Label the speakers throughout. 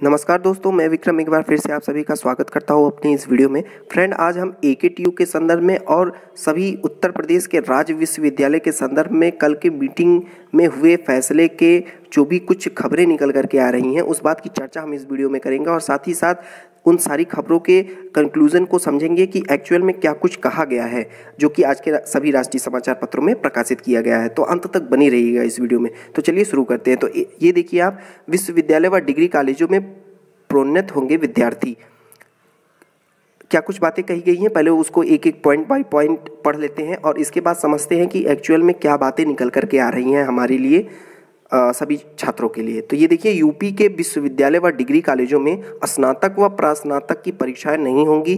Speaker 1: नमस्कार दोस्तों, मैं विक्रम एक बार फिर से आप सभी का स्वागत करता हूं अपनी इस वीडियो में। फ्रेंड, आज हम एकेटीयू के संदर्भ में और सभी उत्तर प्रदेश के राज्य विश्वविद्यालय के संदर्भ में कल के मीटिंग में हुए फैसले के जो भी कुछ खबरें निकल करके आ रही हैं उस बात की चर्चा हम इस वीडियो में करेंगे और साथ ही साथ उन सारी खबरों के कंक्लूजन को समझेंगे कि एक्चुअल में क्या कुछ कहा गया है, जो कि आज के सभी राष्ट्रीय समाचार पत्रों में प्रकाशित किया गया है। तो अंत तक बनी रहिएगा इस वीडियो में। तो चलिए शुरू करते हैं। तो ये देखिए आप, विश्वविद्यालय व डिग्री कॉलेजों में प्रोन्नत होंगे विद्यार्थी। क्या कुछ बातें कही गई हैं, पहले उसको एक एक पॉइंट बाय पॉइंट पढ़ लेते हैं और इसके बाद समझते हैं कि एक्चुअल में क्या बातें निकल करके आ रही हैं हमारे लिए, सभी छात्रों के लिए। तो ये देखिए, यूपी के विश्वविद्यालय व डिग्री कॉलेजों में स्नातक व प्रास्नातक की परीक्षाएं नहीं होंगी।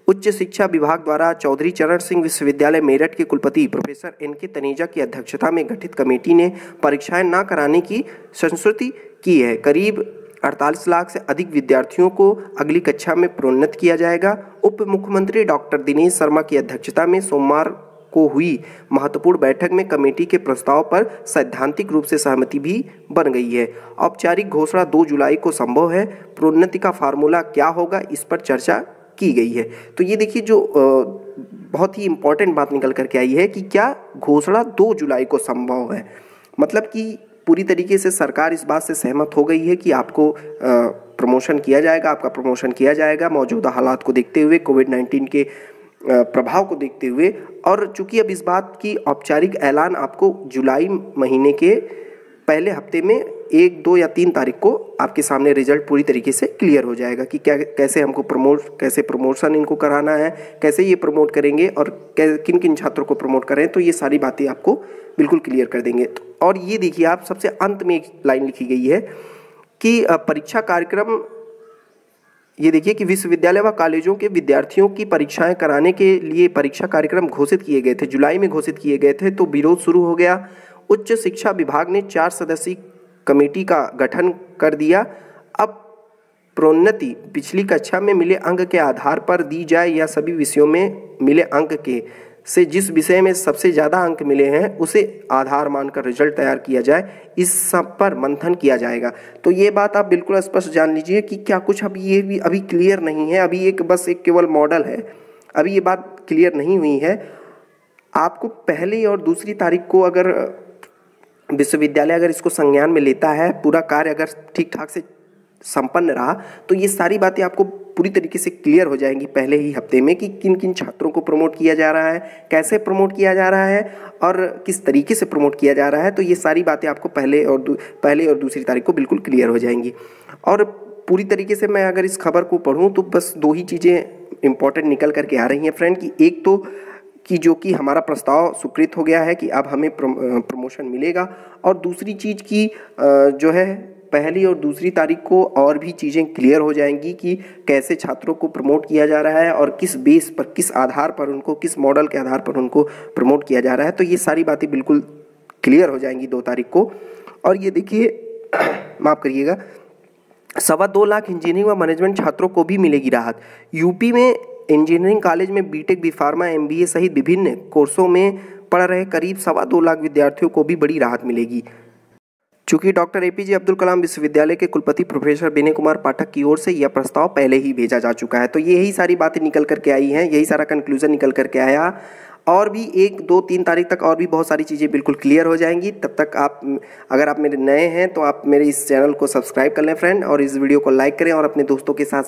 Speaker 1: उच्च शिक्षा विभाग द्वारा चौधरी चरण सिंह विश्वविद्यालय मेरठ के कुलपति प्रोफेसर एन.के. तनेजा की अध्यक्षता में गठित कमेटी ने परीक्षाएं न कराने की संस्तुति की है। करीब 48 लाख से अधिक विद्यार्थियों को अगली कक्षा में प्रोन्नत किया जाएगा। उप मुख्यमंत्री डॉक्टर दिनेश शर्मा की अध्यक्षता में सोमवार को हुई महत्वपूर्ण बैठक में कमेटी के प्रस्ताव पर सैद्धांतिक रूप से सहमति भी बन गई है। औपचारिक घोषणा 2 जुलाई को संभव है। प्रोन्नति का फार्मूला क्या होगा, इस पर चर्चा की गई है। तो ये देखिए, जो बहुत ही इंपॉर्टेंट बात निकल करके आई है कि क्या घोषणा 2 जुलाई को संभव है, मतलब कि पूरी तरीके से सरकार इस बात से सहमत हो गई है कि आपको प्रमोशन किया जाएगा, आपका प्रमोशन किया जाएगा मौजूदा हालात को देखते हुए, कोविड-19 के प्रभाव को देखते हुए। और चूंकि अब इस बात की औपचारिक ऐलान आपको जुलाई महीने के पहले हफ्ते में 1, 2 या 3 तारीख को आपके सामने रिजल्ट पूरी तरीके से क्लियर हो जाएगा कि क्या कैसे हमको कैसे प्रमोशन इनको कराना है, कैसे ये प्रमोट करेंगे और किन किन छात्रों को प्रमोट करें। तो ये सारी बातें आपको बिल्कुल क्लियर कर देंगे। और ये देखिए आप, सबसे अंत में एक लाइन लिखी गई है कि परीक्षा कार्यक्रम, ये देखिए कि विश्वविद्यालय व कॉलेजों के विद्यार्थियों की परीक्षाएं कराने के लिए परीक्षा कार्यक्रम घोषित किए गए थे, जुलाई में घोषित किए गए थे, तो विरोध शुरू हो गया। उच्च शिक्षा विभाग ने 4 सदस्यीय कमेटी का गठन कर दिया। अब प्रोन्नति पिछली कक्षा में मिले अंक के आधार पर दी जाए या सभी विषयों में मिले अंक के से जिस विषय में सबसे ज़्यादा अंक मिले हैं उसे आधार मानकर रिजल्ट तैयार किया जाए, इस सब पर मंथन किया जाएगा। तो ये बात आप बिल्कुल स्पष्ट जान लीजिए कि क्या कुछ अब ये भी अभी क्लियर नहीं है, अभी बस एक केवल मॉडल है, अभी ये बात क्लियर नहीं हुई है। आपको पहली और दूसरी तारीख को अगर विश्वविद्यालय अगर इसको संज्ञान में लेता है, पूरा कार्य अगर ठीक ठाक से संपन्न रहा, तो ये सारी बातें आपको पूरी तरीके से क्लियर हो जाएंगी पहले ही हफ्ते में कि किन किन छात्रों को प्रमोट किया जा रहा है, कैसे प्रमोट किया जा रहा है और किस तरीके से प्रमोट किया जा रहा है। तो ये सारी बातें आपको पहले और दूसरी तारीख को बिल्कुल क्लियर हो जाएंगी। और पूरी तरीके से मैं अगर इस खबर को पढ़ूँ तो बस 2 ही चीज़ें इंपॉर्टेंट निकल करके आ रही हैं फ्रेंड, कि एक तो कि जो कि हमारा प्रस्ताव स्वीकृत हो गया है कि अब हमें प्रमोशन मिलेगा, और दूसरी चीज़ की जो है पहली और दूसरी तारीख को और भी चीज़ें क्लियर हो जाएंगी कि कैसे छात्रों को प्रमोट किया जा रहा है और किस बेस पर, किस आधार पर उनको, किस मॉडल के आधार पर उनको प्रमोट किया जा रहा है। तो ये सारी बातें बिल्कुल क्लियर हो जाएंगी 2 तारीख को। और ये देखिए, माफ़ करिएगा, 2.25 लाख इंजीनियरिंग व मैनेजमेंट छात्रों को भी मिलेगी राहत। यूपी में इंजीनियरिंग कॉलेज में बीटेक, बी फार्मा, MBA सहित विभिन्न कोर्सों में पढ़ रहे करीब 2.25 लाख विद्यार्थियों को भी बड़ी राहत मिलेगी। चूंकि डॉक्टर APJ अब्दुल कलाम विश्वविद्यालय के कुलपति प्रोफेसर विनय कुमार पाठक की ओर से यह प्रस्ताव पहले ही भेजा जा चुका है। तो यही सारी बातें निकल करके आई हैं, यही सारा कंक्लूजन निकल करके आया। और भी 1, 2, 3 तारीख तक और भी बहुत सारी चीज़ें बिल्कुल क्लियर हो जाएंगी। तब तक आप, अगर आप मेरे नए हैं तो आप मेरे इस चैनल को सब्सक्राइब कर लें फ्रेंड, और इस वीडियो को लाइक करें और अपने दोस्तों के साथ